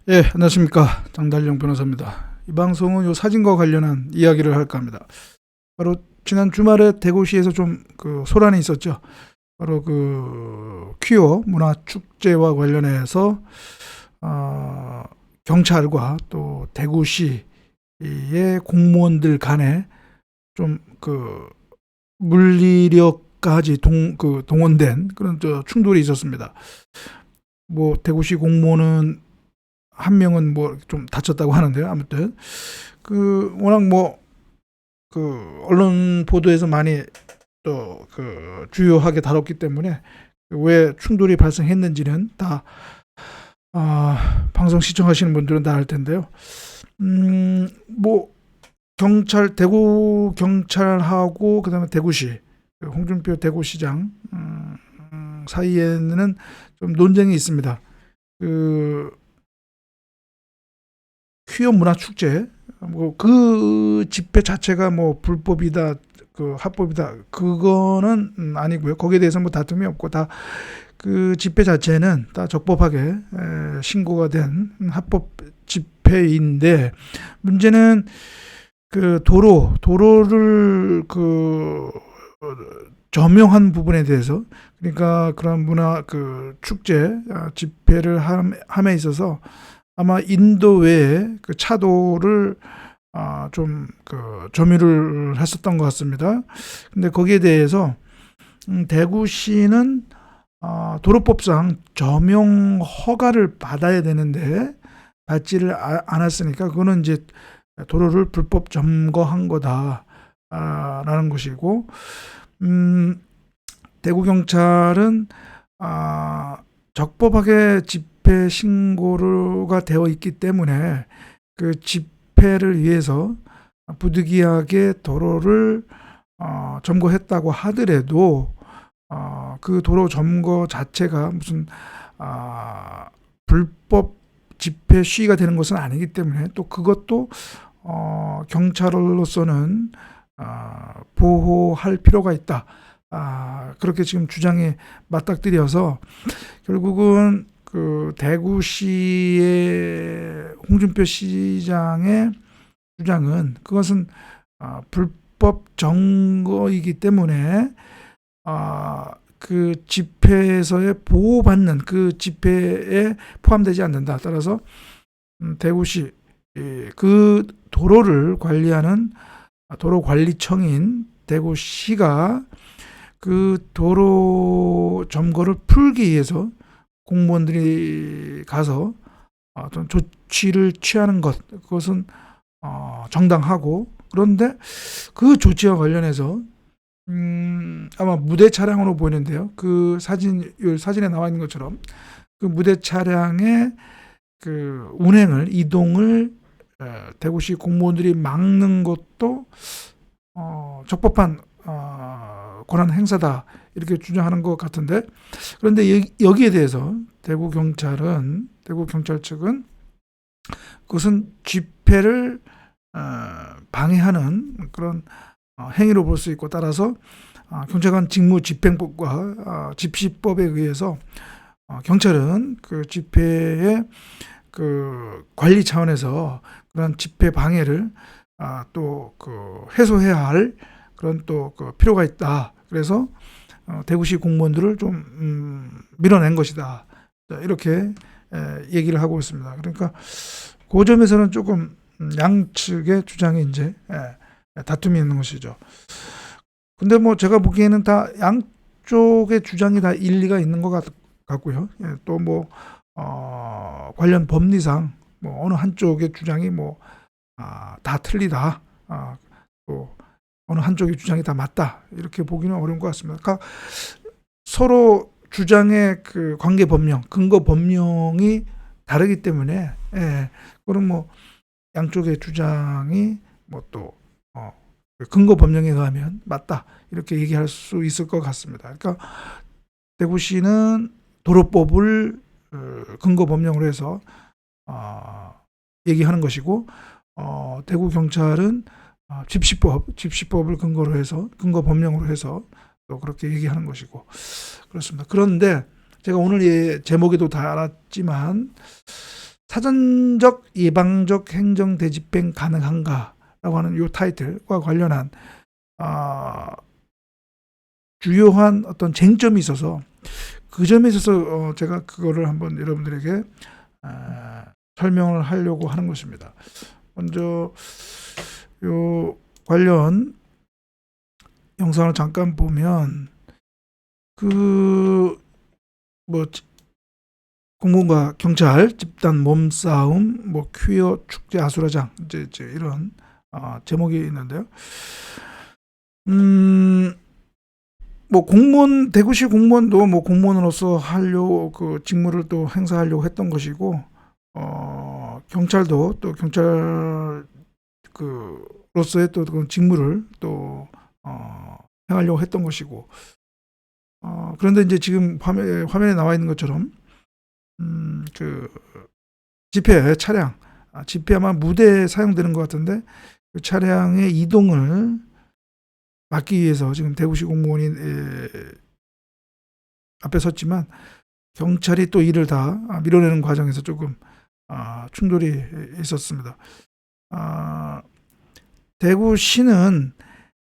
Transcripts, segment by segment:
예, 안녕하십니까. 장달령 변호사입니다. 이 방송은 요 사진과 관련한 이야기를 할까 합니다. 바로 지난 주말에 대구시에서 좀 소란이 있었죠. 바로 퀴어 문화 축제와 관련해서 어, 경찰과 또 대구시의 공무원들 간에 좀 물리력까지 동원된 그런 충돌이 있었습니다. 뭐 대구시 공무원은 한 명은 뭐 좀 다쳤다고 하는데요. 아무튼 워낙 언론 보도에서 많이 또 주요하게 다뤘기 때문에 왜 충돌이 발생했는지는 다 방송 시청하시는 분들은 다 알 텐데요. 뭐 대구 경찰하고 그다음에 대구시 홍준표 대구시장 사이에는 좀 논쟁이 있습니다. 퀴어 문화 축제 그 집회 자체가 뭐 불법이다 합법이다 그거는 아니고요. 거기에 대해서 뭐 다툼이 없고 다 그 집회 자체는 다 적법하게 신고가 된 합법 집회인데, 문제는 도로를 점용한 부분에 대해서, 그러니까 그런 문화 축제 집회를 함에 있어서 아마 인도 외에 차도를 좀 점유를 했었던 것 같습니다. 근데 거기에 대해서 대구시는 도로법상 점용 허가를 받아야 되는데 받지를 않았으니까 그거는 이제 도로를 불법 점거한 거다라는 것이고, 대구 경찰은 적법하게 집회 신고가 되어 있기 때문에 그 집회를 위해서 부득이하게 도로를 점거했다고 하더라도 그 도로 점거 자체가 무슨 불법 집회 시위가 되는 것은 아니기 때문에, 또 그것도 경찰로서는 보호할 필요가 있다. 그렇게 지금 주장에 맞닥뜨려서 결국은 대구시의 홍준표 시장의 주장은 그것은 불법 점거이기 때문에 그 집회에서의 보호받는 그 집회에 포함되지 않는다. 따라서 대구시 그 도로를 관리하는 도로관리청인 대구시가 그 도로 점거를 풀기 위해서 공무원들이 가서 어떤 조치를 취하는 그것은 정당하고, 그런데 그 조치와 관련해서 아마 무대 차량으로 보이는데요. 사진에 나와 있는 것처럼 그 무대 차량의 이동을 대구시 공무원들이 막는 것도 적법한 권한 행사다, 이렇게 주장하는 것 같은데, 그런데 여기에 대해서 대구 경찰 측은 그것은 집회를 방해하는 그런 행위로 볼 수 있고, 따라서 경찰관 직무집행법과 집시법에 의해서 경찰은 그 집회의 관리 차원에서 그런 집회 방해를 또 해소해야 할 그런 또 필요가 있다. 그래서 대구시 공무원들을 좀 밀어낸 것이다, 이렇게 얘기를 하고 있습니다. 그러니까 그 점에서는 조금 양측의 주장이 이제 다툼이 있는 것이죠. 근데 뭐 제가 보기에는 다 양쪽의 주장이 다 일리가 있는 것 같고요. 또 뭐 관련 법리상 뭐 어느 한쪽의 주장이 다 틀리다, 또 어느 한쪽의 주장이 다 맞다, 이렇게 보기는 어려운 것 같습니다. 그러니까 서로 주장의 관계 법령, 근거 법령이 다르기 때문에, 그럼 뭐 양쪽의 주장이 또 근거 법령에 의하면 맞다, 이렇게 얘기할 수 있을 것 같습니다. 그러니까 대구시는 도로법을 근거 법령으로 해서 얘기하는 것이고, 대구 경찰은 집시법을 근거 법령으로 해서 또 그렇게 얘기하는 것이고, 그렇습니다. 그런데 제가 오늘 제목에도 달았지만 사전적 예방적 행정 대집행 가능한가라고 하는 이 타이틀과 관련한 주요한 어떤 쟁점이 있어서 그 점에 있어서 제가 그거를 한번 여러분들에게 설명을 하려고 하는 것입니다. 먼저 요 관련 영상을 잠깐 보면 공무원과 경찰 집단 몸싸움, 퀴어 축제 아수라장 이제 이런 제목이 있는데요. 공무원, 대구시 공무원도 공무원으로서 하려고 그 직무를 또 행사하려고 했던 것이고, 경찰도 또 경찰 로서의 또 그 직무를 또 행하려고 했던 것이고, 그런데 이제 지금 화면에 나와 있는 것처럼 그 집회 차량, 집회 아마 무대에 사용되는 것 같은데 그 차량의 이동을 막기 위해서 지금 대구시 공무원이 앞에 섰지만 경찰이 또 이를 다 밀어내는 과정에서 조금 충돌이 있었습니다. 대구시는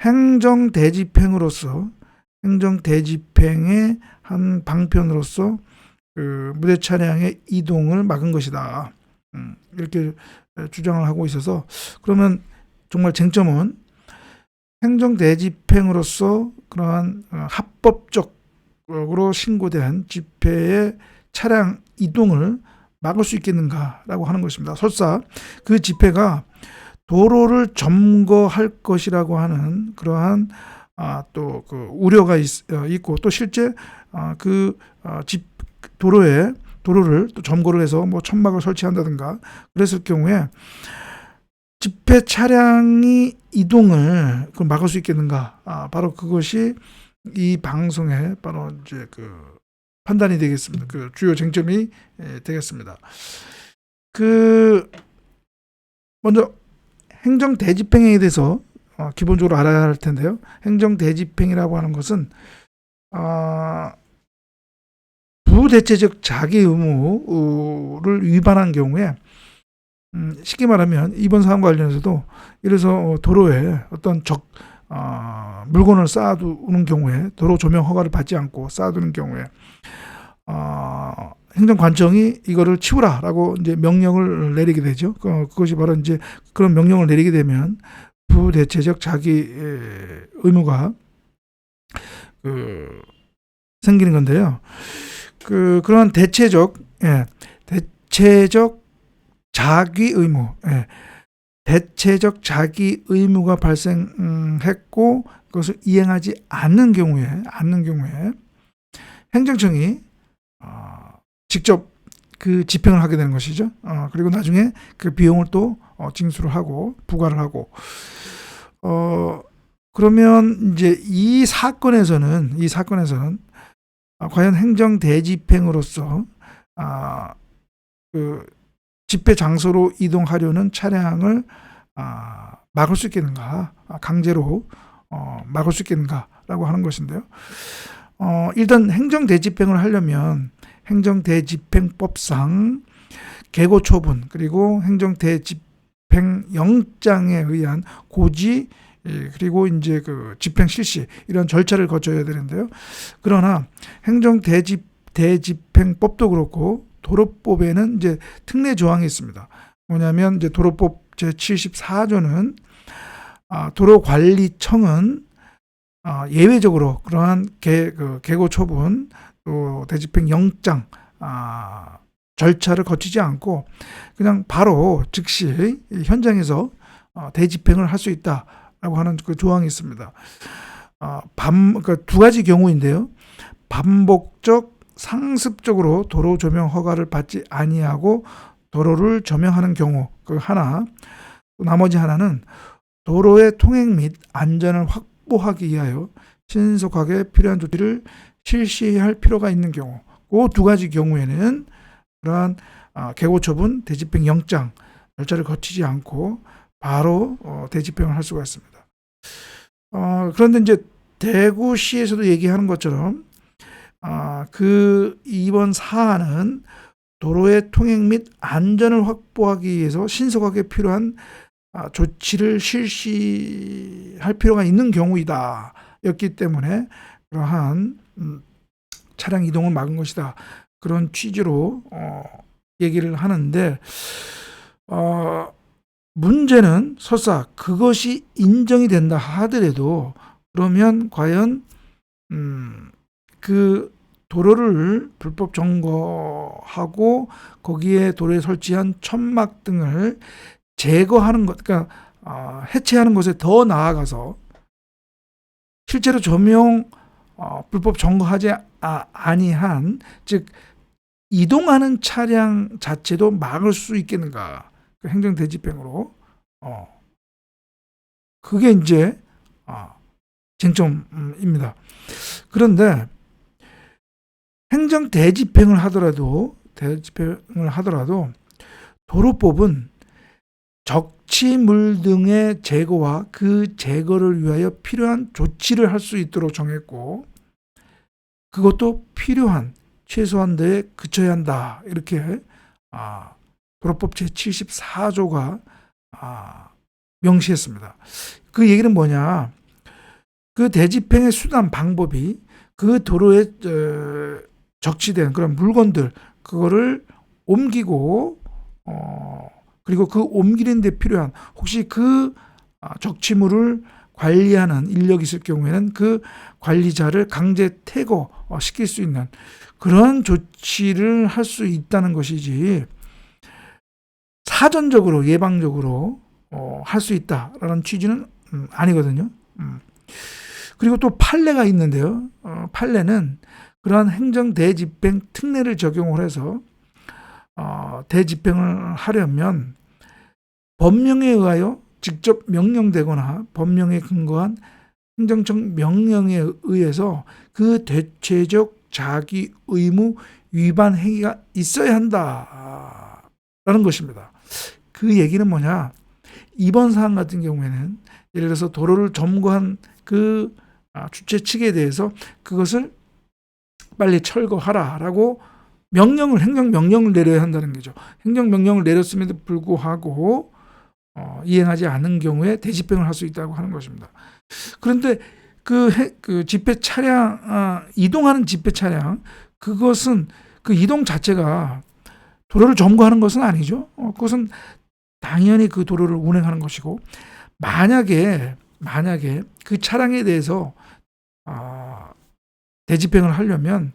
행정대집행으로서 행정대집행의 한 방편으로서 그 무대 차량의 이동을 막은 것이다. 이렇게 주장을 하고 있어서, 그러면 정말 쟁점은 행정대집행으로서 그러한 합법적으로 신고된 집회의 차량 이동을 막을 수 있겠는가라고 하는 것입니다. 설사 그 집회가 도로를 점거할 것이라고 하는 그러한 또 그 우려가 있고, 또 실제 도로를 또 점거를 해서 천막을 설치한다든가 그랬을 경우에 집회 차량이 이동을 막을 수 있겠는가? 바로 그것이 이 방송의 바로 이제 그 판단이 되겠습니다. 그 주요 쟁점이 되겠습니다. 먼저 행정 대집행에 대해서 기본적으로 알아야 할 텐데요. 행정 대집행이라고 하는 것은 부대체적 자기 의무를 위반한 경우에, 쉽게 말하면 이번 사안 관련해서도 이래서 도로에 어떤 물건을 쌓아두는 경우에, 도로 조명 허가를 받지 않고 쌓아두는 경우에 행정관청이 이거를 치우라라고 이제 명령을 내리게 되죠. 그것이 바로 이제 그런 명령을 내리게 되면 부대체적 자기 의무가 생기는 건데요. 그런 대체적 자기 의무, 대체적 자기 의무가 발생했고 그것을 이행하지 않는 경우에 행정청이 직접 그 집행을 하게 되는 것이죠. 그리고 나중에 그 비용을 또 징수를 하고 부과를 하고, 그러면 이제 이 사건에서는 과연 행정 대집행으로서 그 집회 장소로 이동하려는 차량을 막을 수 있겠는가, 강제로 막을 수 있겠는가라고 하는 것인데요. 일단 행정 대집행을 하려면 행정대집행법상 계고처분, 그리고 행정대집행영장에 의한 고지, 그리고 이제 그 집행 실시, 이런 절차를 거쳐야 되는데요. 그러나 행정대집행법도 그렇고 도로법에는 이제 특례 조항이 있습니다. 뭐냐면 이제 도로법 제74조는 도로관리청은 예외적으로 그러한 계고처분 또 대집행 영장 절차를 거치지 않고 그냥 바로 즉시 현장에서 대집행을 할 수 있다라고 하는 그 조항이 있습니다. 그러니까 두 가지 경우인데요. 반복적 상습적으로 도로 조명 허가를 받지 아니하고 도로를 조명하는 경우 그 하나, 나머지 하나는 도로의 통행 및 안전을 확보하기 위하여 신속하게 필요한 조치를 실시해야 할 필요가 있는 경우, 그 두 가지 경우에는 그러한 계고처분, 대집행 영장 절차를 거치지 않고 바로 대집행을 할 수가 있습니다. 그런데 이제 대구시에서도 얘기하는 것처럼 이번 사안은 도로의 통행 및 안전을 확보하기 위해서 신속하게 필요한 조치를 실시할 필요가 있는 경우이다. 였기 때문에 그러한 차량 이동을 막은 것이다. 그런 취지로 얘기를 하는데 문제는 설사 그것이 인정이 된다 하더라도 그러면 과연 그 도로를 불법 점거하고 거기에 도로에 설치한 천막 등을 제거하는 것, 그러니까 해체하는 것에 더 나아가서 실제로 불법 점거하지 아니한, 즉 이동하는 차량 자체도 막을 수 있겠는가? 그 행정 대집행으로 그게 이제 쟁점입니다. 그런데 행정 대집행을 하더라도 도로법은 적치물 등의 제거와 그 제거를 위하여 필요한 조치를 할 수 있도록 정했고, 그것도 필요한 최소한도에 그쳐야 한다. 이렇게 도로법 제74조가 명시했습니다. 그 얘기는 뭐냐? 그 대집행의 수단 방법이 그 도로에 적치된 그런 물건들, 그거를 옮기고 그리고 그 옮기는 데 필요한, 혹시 그 적치물을 관리하는 인력이 있을 경우에는 그 관리자를 강제 퇴거시킬 수 있는 그런 조치를 할 수 있다는 것이지, 사전적으로 예방적으로 할 수 있다라는 취지는 아니거든요. 그리고 또 판례가 있는데요. 판례는 그러한 행정 대집행 특례를 적용을 해서 대집행을 하려면 법령에 의하여 직접 명령되거나 법령에 근거한 행정청 명령에 의해서 그 대체적 자기 의무 위반 행위가 있어야 한다라는 것입니다. 그 얘기는 뭐냐? 이번 사안 같은 경우에는 예를 들어서 도로를 점거한 그 주최 측에 대해서 그것을 빨리 철거하라라고 행정명령을 내려야 한다는 거죠. 행정명령을 내렸음에도 불구하고 이행하지 않은 경우에 대집행을 할 수 있다고 하는 것입니다. 그런데 그 집회 차량, 이동하는 집회 차량, 그것은 그 이동 자체가 도로를 점거하는 것은 아니죠. 그것은 당연히 그 도로를 운행하는 것이고, 만약에 그 차량에 대해서 대집행을 하려면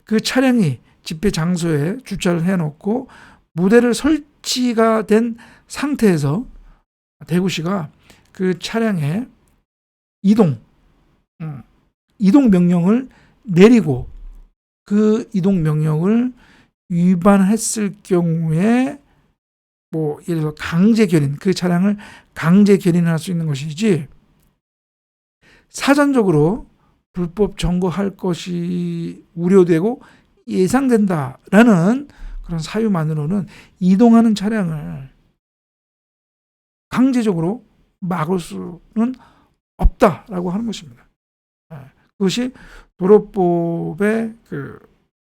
그 차량이 집회 장소에 주차를 해놓고 무대를 설치가 된 상태에서 대구시가 그 차량의 이동 명령을 내리고, 그 이동 명령을 위반했을 경우에 예를 들어 강제 결인, 그 차량을 강제 결인할 수 있는 것이지, 사전적으로 불법 점거할 것이 우려되고 예상된다라는 그런 사유만으로는 이동하는 차량을 강제적으로 막을 수는 없다라고 하는 것입니다. 그것이 도로법의 그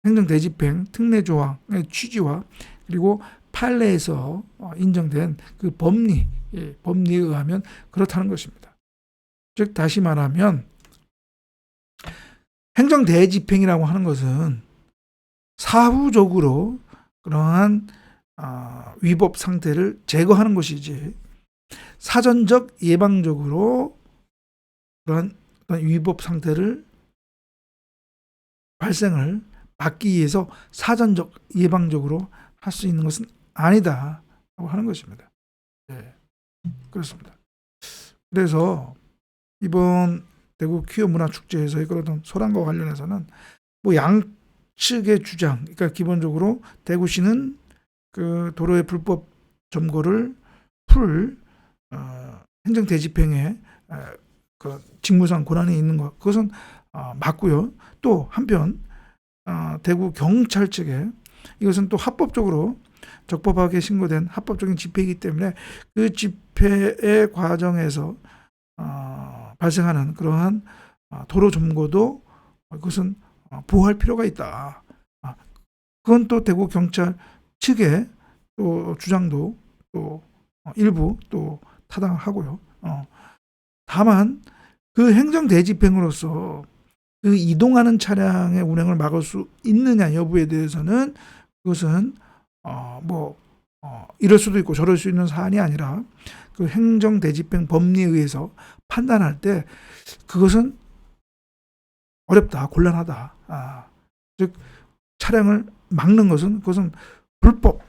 행정대집행 특례 조항의 취지와 그리고 판례에서 인정된 그 법리에 의하면 그렇다는 것입니다. 즉 다시 말하면 행정대집행이라고 하는 것은 사후적으로 그러한 위법 상태를 제거하는 것이지, 사전적 예방적으로 그런 위법 상태를 발생을 막기 위해서 사전적 예방적으로 할 수 있는 것은 아니다라고 하는 것입니다. 네, 그렇습니다. 그래서 이번 대구 퀴어 문화축제에서의 그런 소란과 관련해서는 양측의 주장, 그러니까 기본적으로 대구시는 그 도로의 불법 점거를 행정대집행에 그 직무상 권한이 있는 것, 그것은 맞고요. 또 한편 대구 경찰 측에 이것은 또 합법적으로 적법하게 신고된 합법적인 집회이기 때문에 그 집회의 과정에서 발생하는 그러한 도로 점거도 그것은 보호할 필요가 있다. 그건 또 대구 경찰 측의 또 주장도 또 일부 또 타당하고요. 다만 그 행정 대집행으로서 그 이동하는 차량의 운행을 막을 수 있느냐 여부에 대해서는 그것은 이럴 수도 있고 저럴 수 있는 사안이 아니라 그 행정 대집행 법리에 의해서 판단할 때 그것은 어렵다, 곤란하다. 즉 차량을 막는 것은 그것은 불법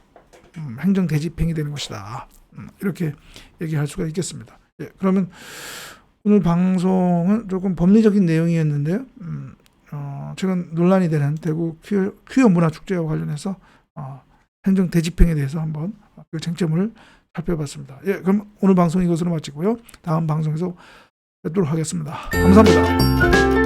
행정 대집행이 되는 것이다. 이렇게 얘기할 수가 있겠습니다. 예, 그러면 오늘 방송은 조금 법리적인 내용이었는데요. 최근 논란이 되는 대구 퀴어 문화축제와 관련해서 행정 대집행에 대해서 한번 그 쟁점을 살펴봤습니다. 예, 그럼 오늘 방송 이것으로 마치고요. 다음 방송에서 뵙도록 하겠습니다. 감사합니다.